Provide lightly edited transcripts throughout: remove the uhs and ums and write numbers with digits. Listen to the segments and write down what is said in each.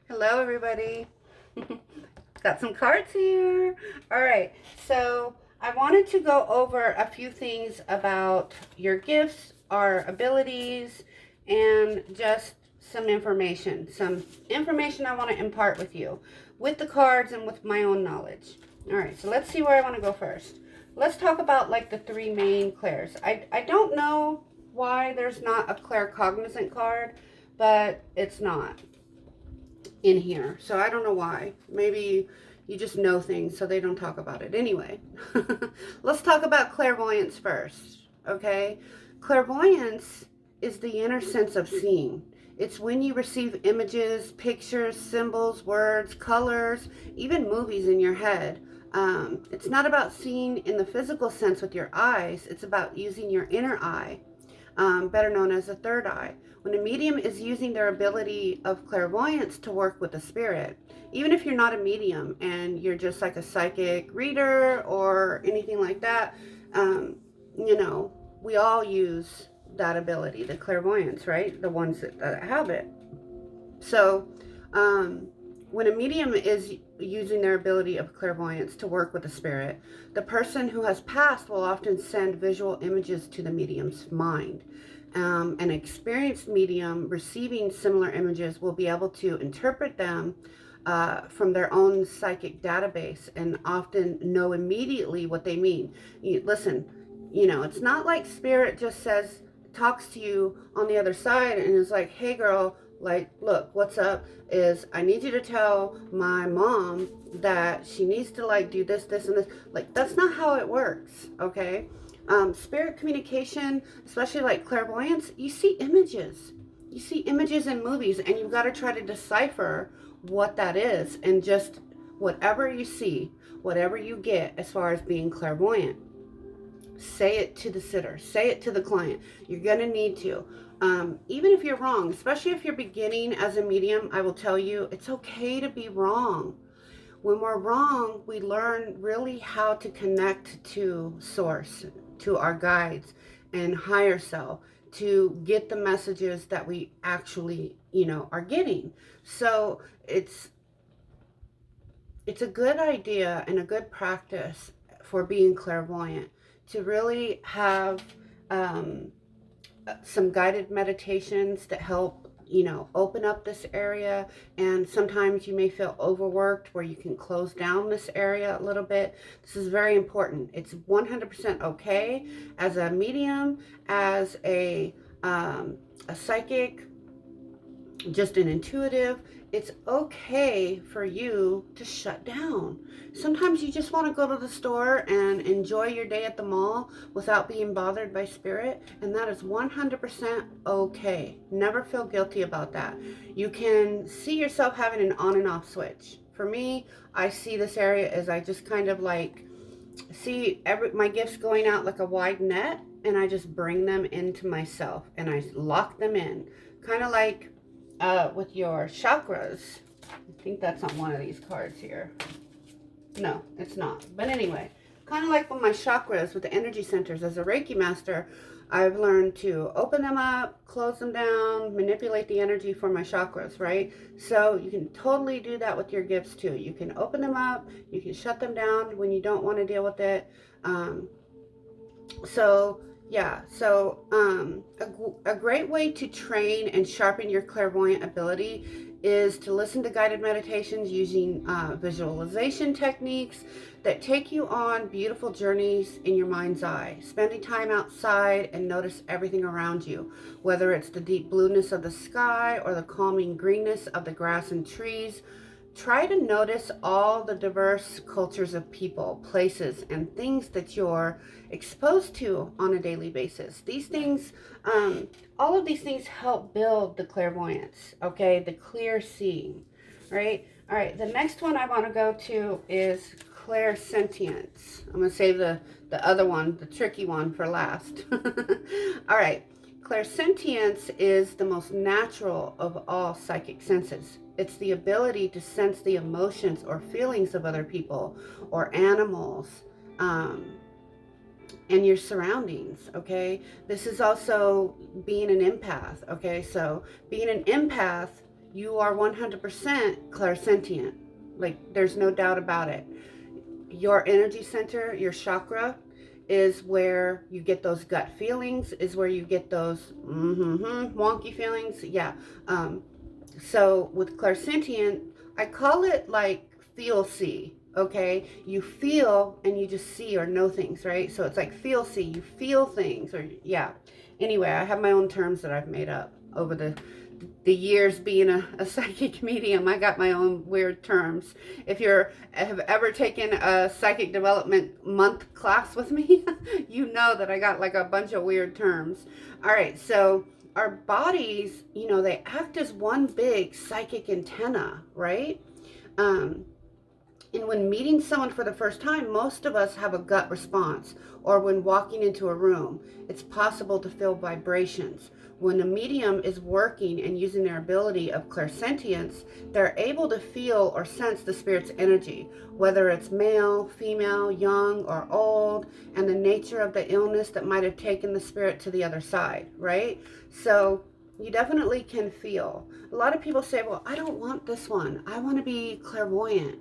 Hello, everybody. Got some cards here. All right, so I wanted to go over a few things about your gifts, our abilities, and just some information. Some information I want to impart with you with the cards and with my own knowledge. All right, so let's see where I want to go first. Let's talk about like the three main clairs. I don't know why there's not a claircognizant card, but it's not in here. So I don't know why. Maybe you just know things so they don't talk about it. Anyway, let's talk about clairvoyance first, okay? Clairvoyance is the inner sense of seeing. It's when you receive images, pictures, symbols, words, colors, even movies in your head. It's not about seeing in the physical sense with your eyes. It's about using your inner eye, better known as the third eye. When a medium is using their ability of clairvoyance to work with the spirit, even if you're not a medium and you're just like a psychic reader or anything like that, you know, we all use that ability, the clairvoyance, right? The ones that have it. So, when a medium is using their ability of clairvoyance to work with the spirit, the person who has passed will often send visual images to the medium's mind. An experienced medium receiving similar images will be able to interpret them from their own psychic database and often know immediately what they mean. Listen, it's not like spirit just talks to you on the other side and is like, hey girl, like, look, what's up is I need you to tell my mom that she needs to like do this, this, and this. Like, that's not how it works, okay? Spirit communication, especially like clairvoyance, you see images. You see images in movies and you've got to try to decipher what that is. And just whatever you see, whatever you get as far as being clairvoyant, say it to the sitter, say it to the client. You're going to need to. Even if you're wrong, especially if you're beginning as a medium, I will tell you it's okay to be wrong. When we're wrong, we learn really how to connect to source, to our guides and higher self to get the messages that we actually, are getting. So it's a good idea and a good practice for being clairvoyant to really have some guided meditations that help open up this area. And sometimes you may feel overworked where you can close down this area a little bit. This is very important. It's 100% okay as a medium, as a psychic, just an intuitive. It's okay for you to shut down. Sometimes you just want to go to the store and enjoy your day at the mall without being bothered by spirit, and that is 100% okay. Never feel guilty about that. You can see yourself having an on and off switch. For me, I see this area as I just kind of like see my gifts going out like a wide net, and I just bring them into myself and I lock them in, kind of like with your chakras. I think that's on one of these cards here. No, it's not. But anyway, kind of like with my chakras, with the energy centers, as a Reiki master, I've learned to open them up, close them down, manipulate the energy for my chakras, right? So you can totally do that with your gifts too. You can open them up, you can shut them down when you don't want to deal with it. A great way to train and sharpen your clairvoyant ability is to listen to guided meditations using visualization techniques that take you on beautiful journeys in your mind's eye. Spending time outside and notice everything around you, whether it's the deep blueness of the sky or the calming greenness of the grass and trees. Try to notice all the diverse cultures of people, places, and things that you're exposed to on a daily basis. These things, all of these things help build the clairvoyance, okay? The clear seeing, right? All right, the next one I want to go to is Clairsentience. I'm going to save the other one, the tricky one, for last. All right. Clairsentience is the most natural of all psychic senses. It's the ability to sense the emotions or feelings of other people or animals, and your surroundings, okay? This is also being an empath, okay? So being an empath you are 100% clairsentient. Like, there's no doubt about it. Your energy center, your chakra, is where you get those gut feelings, is where you get those wonky feelings. Yeah. So with clairsentient, I call it like feel see. Okay, you feel and you just see or know things, right? So it's like feel see, you feel things, or yeah. Anyway, I have my own terms that I've made up over the years being a psychic medium. I got my own weird terms. If you have ever taken a psychic development month class with me, you know that I got like a bunch of weird terms. All right, so our bodies, they act as one big psychic antenna, right? And when meeting someone for the first time, most of us have a gut response, or when walking into a room, it's possible to feel vibrations. When a medium is working and using their ability of clairsentience, they're able to feel or sense the spirit's energy, whether it's male, female, young, or old, and the nature of the illness that might have taken the spirit to the other side, right? So you definitely can feel. A lot of people say, well, I don't want this one. I want to be clairvoyant.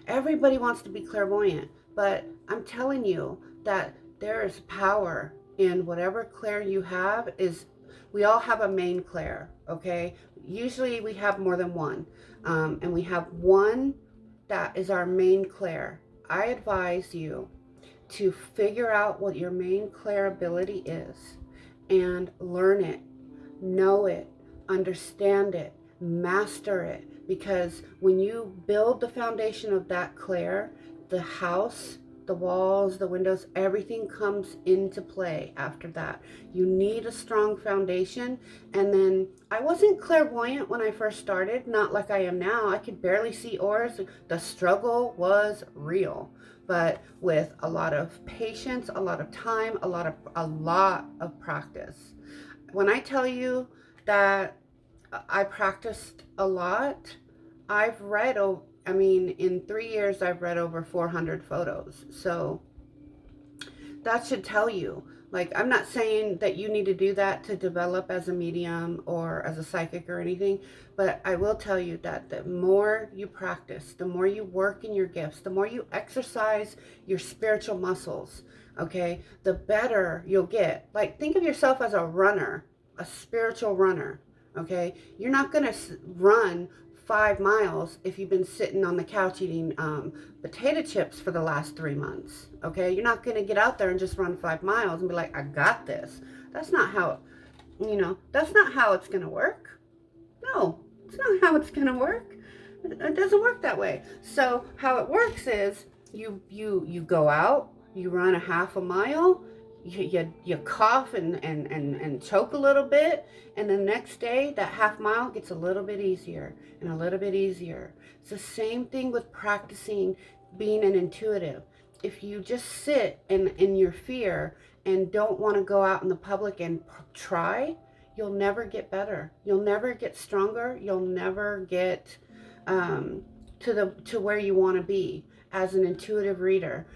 Everybody wants to be clairvoyant, but I'm telling you that there is power in whatever clair you have. We all have a main clair, okay? Usually we have more than one, and we have one that is our main clair. I advise you to figure out what your main clair ability is and learn it, know it, understand it, master it. Because when you build the foundation of that clair, the house, the walls, the windows, everything comes into play after that. You need a strong foundation. And then I wasn't clairvoyant when I first started, not like I am now. I could barely see auras. The struggle was real. But with a lot of patience, a lot of time, a lot of practice. When I tell you that I practiced a lot, I've read, in 3 years, I've read over 400 photos. So that should tell you. Like, I'm not saying that you need to do that to develop as a medium or as a psychic or anything, but I will tell you that the more you practice, the more you work in your gifts, the more you exercise your spiritual muscles, okay, the better you'll get. Like, think of yourself as a runner, a spiritual runner, okay? You're not going to run 5 miles if you've been sitting on the couch eating potato chips for the last 3 months, okay? You're not going to get out there and just run 5 miles and be like, I got this. That's not how, that's not how it's going to work. No, it's not how it's going to work. It doesn't work that way. So how it works is you go out, you run a half a mile, you cough and choke a little bit, and the next day that half mile gets a little bit easier and a little bit easier. It's the same thing with practicing being an intuitive. If you just sit in your fear and don't want to go out in the public and try, you'll never get better. You'll never get stronger. You'll never get to where you want to be as an intuitive reader.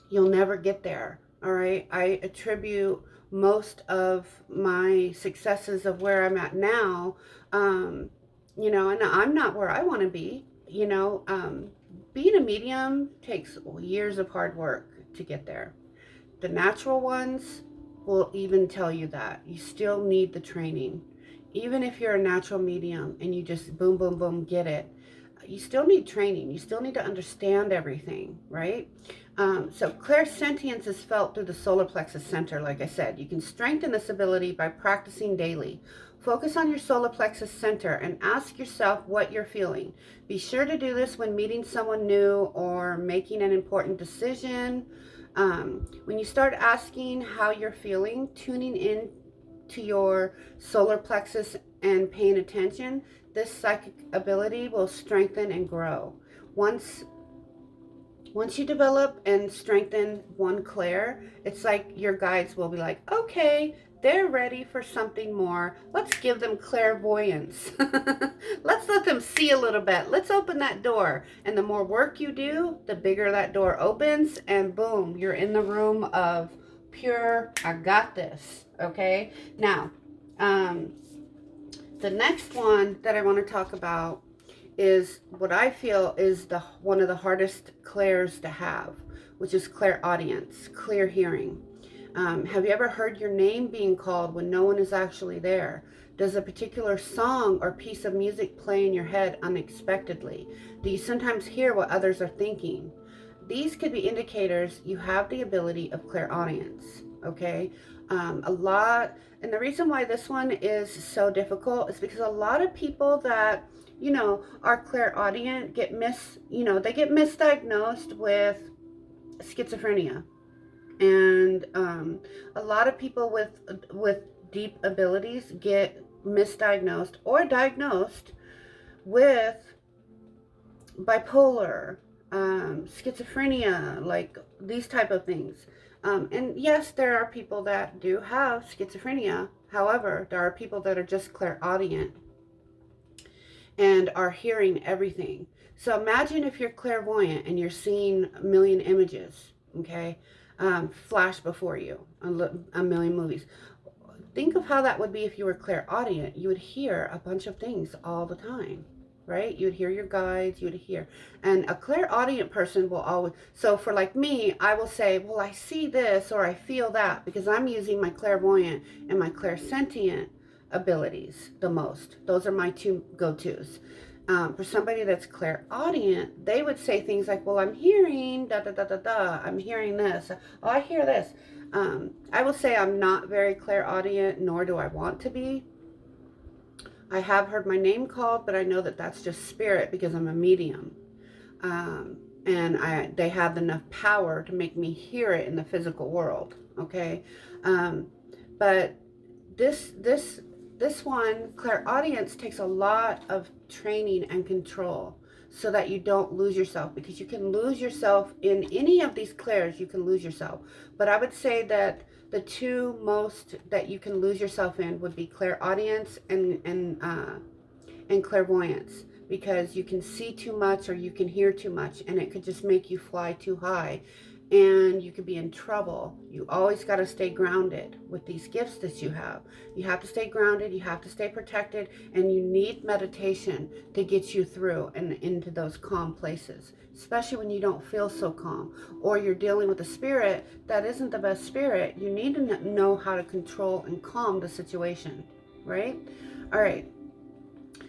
You'll never get there. All right. I attribute most of my successes of where I'm at now, and I'm not where I want to be. Being a medium takes years of hard work to get there. The natural ones will even tell you that. You still need the training. Even if you're a natural medium and you just boom, boom, boom, get it, you still need training. You still need to understand everything, right? So clairsentience is felt through the solar plexus center, like I said. You can strengthen this ability by practicing daily. Focus on your solar plexus center and ask yourself what you're feeling. Be sure to do this when meeting someone new or making an important decision. When you start asking how you're feeling, tuning in to your solar plexus and paying attention, this psychic ability will strengthen and grow. Once you develop and strengthen one clair, it's like your guides will be like, okay, they're ready for something more. Let's give them clairvoyance. Let's let them see a little bit. Let's open that door. And the more work you do, the bigger that door opens, and boom, you're in the room of pure, I got this. Okay? Now, The next one that I want to talk about is what I feel is one of the hardest clairs to have, which is clairaudience, clear hearing. Have you ever heard your name being called when no one is actually there? Does a particular song or piece of music play in your head unexpectedly? Do you sometimes hear what others are thinking? These could be indicators you have the ability of clairaudience, okay? And the reason why this one is so difficult is because a lot of people that, are clairaudient they get misdiagnosed with schizophrenia. And a lot of people with deep abilities get misdiagnosed or diagnosed with bipolar, schizophrenia, like these type of things. And yes, there are people that do have schizophrenia. However, there are people that are just clairaudient and are hearing everything. So imagine if you're clairvoyant and you're seeing a million images, okay, flash before you, a million movies. Think of how that would be if you were clairaudient. You would hear a bunch of things all the time, right? You would hear your guides, you would hear. And a clairaudient person will always, so for like me, I will say, well, I see this or I feel that because I'm using my clairvoyant and my clairsentient abilities the most. Those are my two go-tos. For somebody that's clairaudient, they would say things like, well, I'm hearing da da da da da, I'm hearing this, oh, I hear this. I will say I'm not very clairaudient, nor do I want to be. I have heard my name called, but I know that that's just spirit because I'm a medium. And they have enough power to make me hear it in the physical world, okay? But this one, clairaudience, takes a lot of training and control so that you don't lose yourself, because you can lose yourself in any of these clairs. You can lose yourself, but I would say that the two most that you can lose yourself in would be clairaudience and clairvoyance, because you can see too much or you can hear too much and it could just make you fly too high and you could be in trouble. You always got to stay grounded with these gifts that you have. You have to stay grounded, you have to stay protected, and you need meditation to get you through and into those calm places, especially when you don't feel so calm or you're dealing with a spirit that isn't the best spirit. You need to know how to control and calm the situation, right? All right.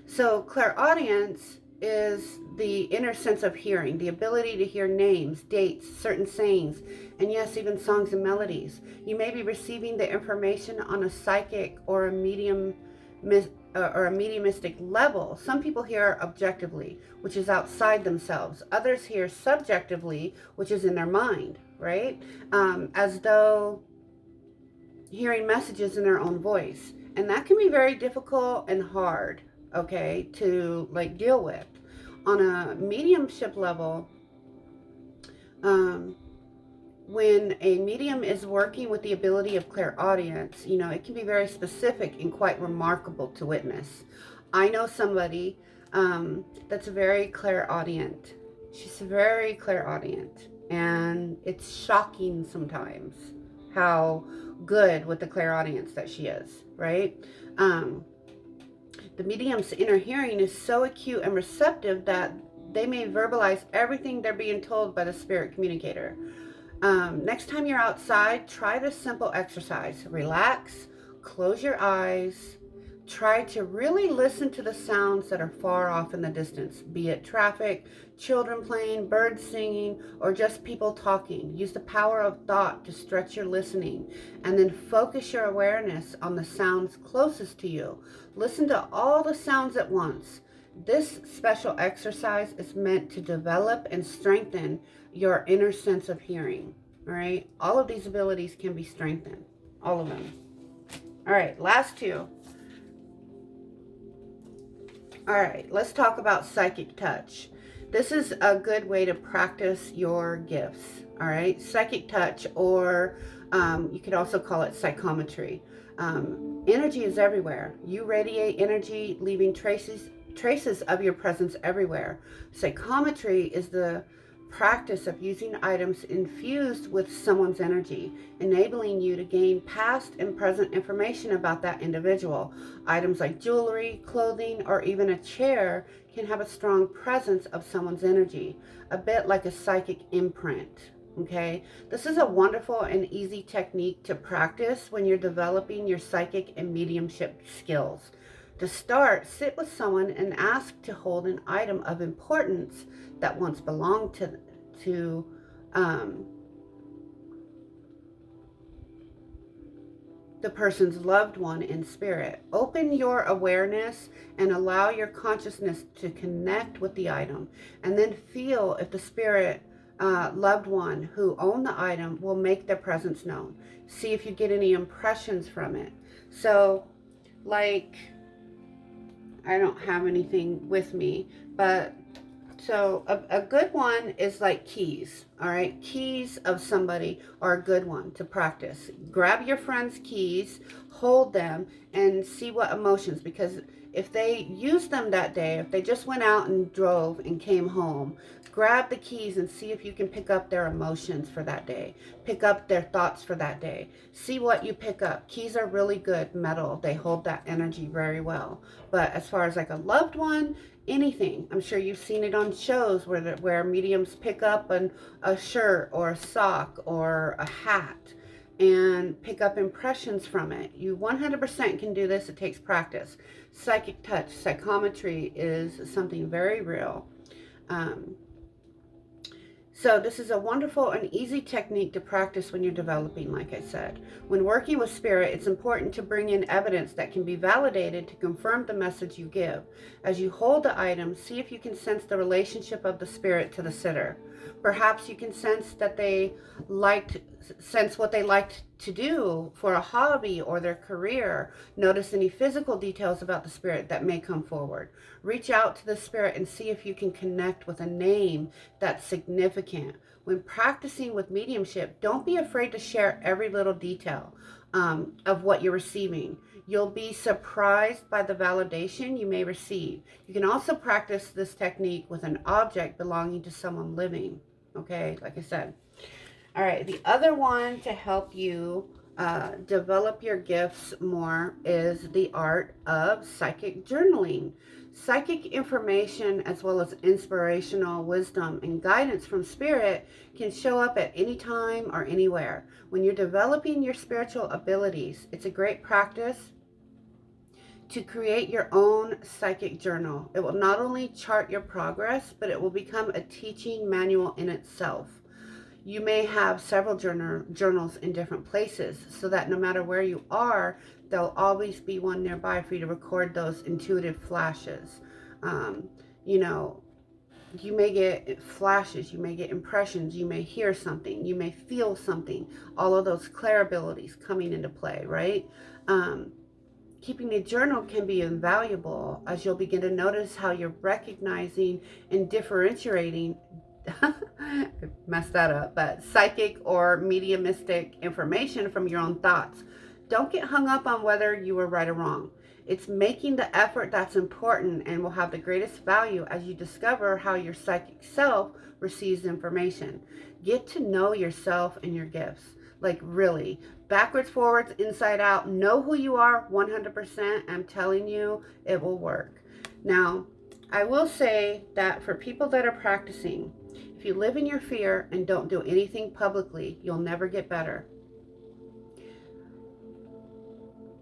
So clairaudience is the inner sense of hearing, the ability to hear names, dates, certain sayings, and yes, even songs and melodies. You may be receiving the information on a psychic or a mediumistic level. Some people hear objectively, which is outside themselves. Others hear subjectively, which is in their mind, right? As though hearing messages in their own voice. And that can be very difficult and hard, okay, to like deal with. On a mediumship level, when a medium is working with the ability of clairaudience, it can be very specific and quite remarkable to witness. I know somebody that's very clairaudient. She's very clairaudient, and it's shocking sometimes how good with the clairaudience that she is, right? The medium's inner hearing is so acute and receptive that they may verbalize everything they're being told by the spirit communicator. Next time you're outside, try this simple exercise. Relax, close your eyes, try to really listen to the sounds that are far off in the distance, be it traffic, children playing, birds singing, or just people talking. Use the power of thought to stretch your listening, and then focus your awareness on the sounds closest to you. Listen to all the sounds at once. This special exercise is meant to develop and strengthen your inner sense of hearing. All right, all of these abilities can be strengthened, all of them. All right, last two. All right, let's talk about psychic touch. This is a good way to practice your gifts. All right, psychic touch, or you could also call it psychometry. Energy is everywhere. You radiate energy, leaving traces of your presence everywhere. Psychometry is the practice of using items infused with someone's energy, enabling you to gain past and present information about that individual. Items like jewelry, clothing, or even a chair can have a strong presence of someone's energy, a bit like a psychic imprint. Okay, this is a wonderful and easy technique to practice when you're developing your psychic and mediumship skills. To start, sit with someone and ask to hold an item of importance that once belonged to the person's loved one in spirit. Open your awareness and allow your consciousness to connect with the item, and then feel if the spirit loved one who owned the item will make their presence known. See if you get any impressions from it. So, like, I don't have anything with me, but so a good one is like keys, all right? Keys of somebody are a good one to practice. Grab your friend's keys, hold them, and see what emotions, because if they used them that day, if they just went out and drove and came home, grab the keys and see if you can pick up their emotions for that day. Pick up their thoughts for that day. See what you pick up. Keys are really good metal. They hold that energy very well. But as far as like a loved one, anything, I'm sure you've seen it on shows where mediums pick up a shirt or a sock or a hat and pick up impressions from it. You 100% can do this. It takes practice. Psychic touch, psychometry is something very real. So this is a wonderful and easy technique to practice when you're developing, like I said. When working with spirit, it's important to bring in evidence that can be validated to confirm the message you give. As you hold the item, see if you can sense the relationship of the spirit to the sitter. Perhaps you can sense that sense what they liked to do for a hobby or their career. Notice any physical details about the spirit that may come forward. Reach out to the spirit and see if you can connect with a name that's significant. When practicing with mediumship, don't be afraid to share every little detail of what you're receiving. You'll be surprised by the validation you may receive. You can also practice this technique with an object belonging to someone living. Okay, like I said. All right, the other one to help you develop your gifts more is the art of psychic journaling. Psychic information, as well as inspirational wisdom and guidance from spirit, can show up at any time or anywhere. When you're developing your spiritual abilities, it's a great practice to create your own psychic journal. It will not only chart your progress, but it will become a teaching manual in itself. You may have several journals in different places, so that no matter where you are, there'll always be one nearby for you to record those intuitive flashes. You know, you may get flashes, you may get impressions, you may hear something, you may feel something. All of those clair abilities coming into play, right? Keeping a journal can be invaluable, as you'll begin to notice how you're recognizing and differentiating I messed that up, but psychic or mediumistic information from your own thoughts. Don't get hung up on whether you were right or wrong. It's making the effort that's important and will have the greatest value as you discover how your psychic self receives information. Get to know yourself and your gifts. Like, really, backwards, forwards, inside out. Know who you are 100%. I'm telling you, it will work. Now, I will say that for people that are practicing, if you live in your fear and don't do anything publicly, you'll never get better.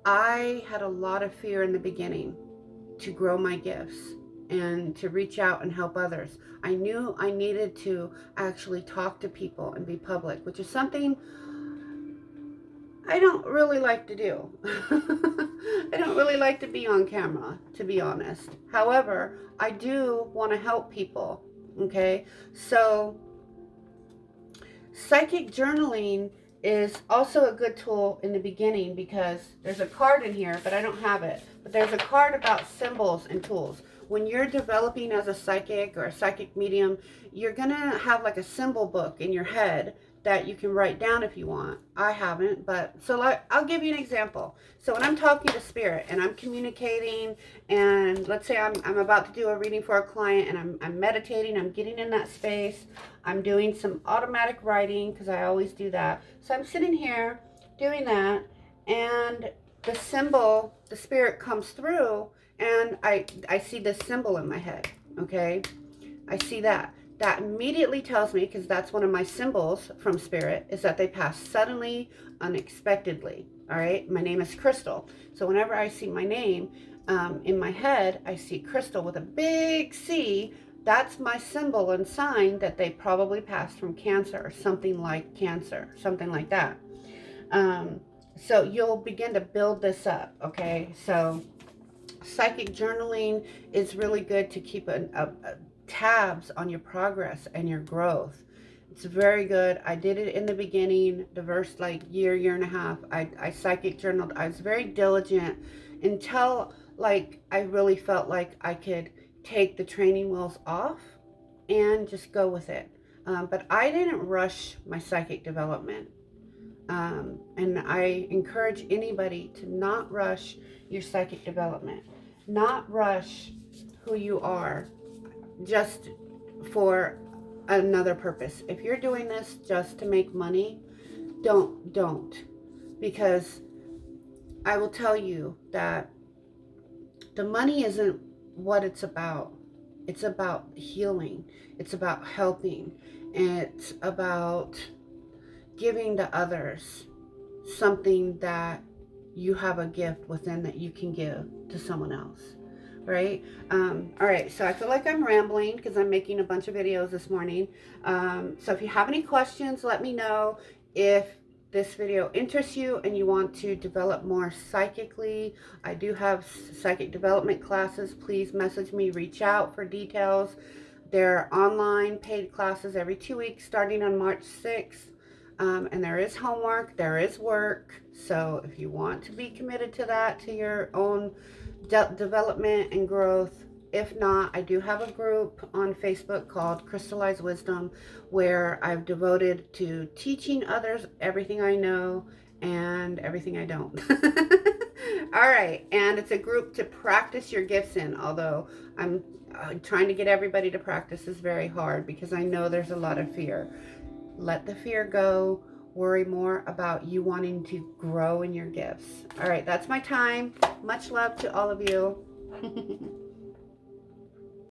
I had a lot of fear in the beginning to grow my gifts and to reach out and help others. I knew I needed to actually talk to people and be public, which is something I don't really like to do. I don't really like to be on camera, to be honest. However, I do want to help people, okay? So, psychic journaling is also a good tool in the beginning, because there's a card in here, but I don't have it. But there's a card about symbols and tools. When you're developing as a psychic or a psychic medium, you're going to have like a symbol book in your head, that you can write down if you want. I haven't, but so I'll give you an example. So when I'm talking to spirit and I'm communicating, and let's say I'm about to do a reading for a client, and I'm meditating, I'm getting in that space, I'm doing some automatic writing because I always do that. So I'm sitting here doing that, and the symbol, the spirit comes through, and I see this symbol in my head. Okay, I see that. That immediately tells me, because that's one of my symbols from spirit, is that they pass suddenly, unexpectedly. All right, my name is Crystal. So whenever I see my name in my head, I see Crystal with a big C. That's my symbol and sign that they probably passed from Cancer, or something like Cancer, something like that. So you'll begin to build this up. Okay, so psychic journaling is really good to keep a tabs on your progress and your growth. It's very good. I did it in the beginning, the first like year and a half. I psychic journaled. I was very diligent until like I really felt like I could take the training wheels off and just go with it. But I didn't rush my psychic development. And I encourage anybody to not rush your psychic development. Not rush who you are just for another purpose. If you're doing this just to make money, don't. Because I will tell you that the money isn't what it's about. It's about healing. It's about helping. It's about giving to others something that you have a gift within that you can give to someone else. Right? All right, so I feel like I'm rambling because I'm making a bunch of videos this morning. So if you have any questions, let me know. If this video interests you and you want to develop more psychically, I do have psychic development classes. Please message me, reach out for details. They're online paid classes every 2 weeks starting on March 6th. And there is homework, there is work. So if you want to be committed to that, to your own development and growth. If not, I do have a group on Facebook called Crystallized Wisdom, where I've devoted to teaching others everything I know and everything I don't. All right, and it's a group to practice your gifts in, although I'm trying to get everybody to practice is very hard because I know there's a lot of fear. Let the fear go. Worry more about you wanting to grow in your gifts. All right, that's my time. Much love to all of you.